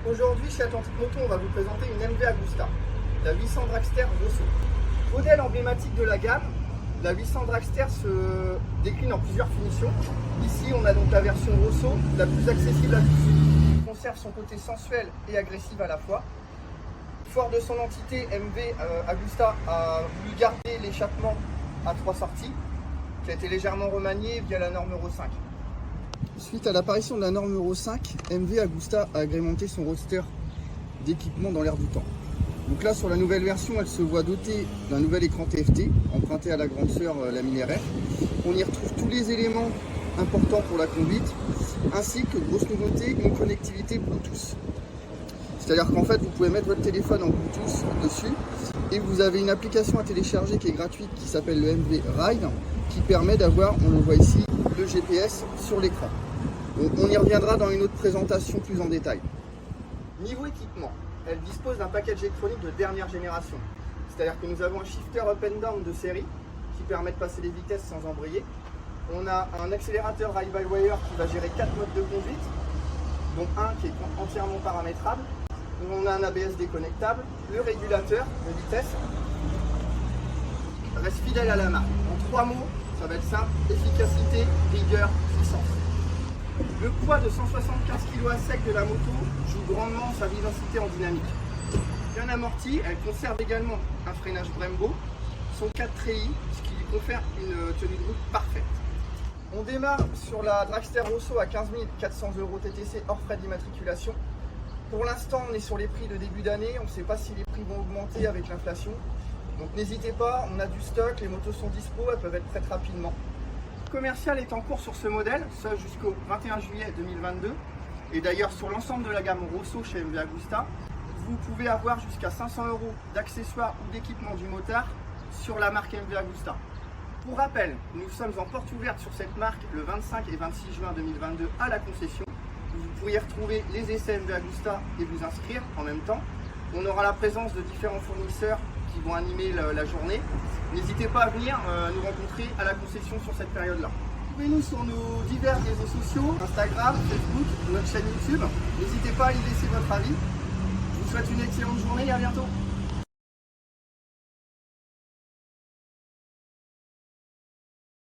Aujourd'hui, chez Atlantic Moto, on va vous présenter une MV Agusta, la 800 Dragster Rosso. Modèle emblématique de la gamme, la 800 Dragster se décline en plusieurs finitions. Ici, on a donc la version Rosso, la plus accessible à tous, qui conserve son côté sensuel et agressif à la fois. Fort de son entité, MV Agusta a voulu garder l'échappement à 3 sorties, qui a été légèrement remanié via la norme Euro 5. Suite à l'apparition de la norme Euro 5, MV Agusta a agrémenté son roster d'équipements dans l'air du temps. Donc là, sur la nouvelle version, elle se voit dotée d'un nouvel écran TFT, emprunté à la grande sœur, la Minéraire. On y retrouve tous les éléments importants pour la conduite, ainsi que, grosse nouveauté, une connectivité Bluetooth. C'est-à-dire qu'en fait, vous pouvez mettre votre téléphone en Bluetooth dessus, et vous avez une application à télécharger qui est gratuite, qui s'appelle le MV Ride, qui permet d'avoir, on le voit ici, le GPS sur l'écran. On y reviendra dans une autre présentation plus en détail. Niveau équipement, elle dispose d'un package électronique de dernière génération. C'est-à-dire que nous avons un shifter up and down de série qui permet de passer les vitesses sans embrayer. On a un accélérateur ride-by-wire qui va gérer 4 modes de conduite, dont un qui est entièrement paramétrable. On a un ABS déconnectable, le régulateur de vitesse reste fidèle à la marque. En 3 mots, ça va être simple: efficacité, rigueur, puissance. Le poids de 175 kg à sec de la moto joue grandement sa vivacité en dynamique. Bien amortie, elle conserve également un freinage Brembo, son 4 treillis, ce qui lui confère une tenue de route parfaite. On démarre sur la Dragster Rosso à 15 400 € TTC hors frais d'immatriculation. Pour l'instant, on est sur les prix de début d'année, on ne sait pas si les prix vont augmenter avec l'inflation. Donc n'hésitez pas, on a du stock, les motos sont dispo, elles peuvent être prêtes rapidement. Le commercial est en cours sur ce modèle, ça jusqu'au 21 juillet 2022. Et d'ailleurs sur l'ensemble de la gamme Rosso chez MV Agusta, vous pouvez avoir jusqu'à 500 € d'accessoires ou d'équipements du motard sur la marque MV Agusta. Pour rappel, nous sommes en porte ouverte sur cette marque le 25 et 26 juin 2022 à la concession. Vous pourriez retrouver les essais MV Agusta et vous inscrire en même temps. On aura la présence de différents fournisseurs qui vont animer la journée. N'hésitez pas à venir nous rencontrer à la concession sur cette période-là. Suivez-nous sur nos divers réseaux sociaux, Instagram, Facebook, notre chaîne YouTube. N'hésitez pas à y laisser votre avis. Je vous souhaite une excellente journée et à bientôt.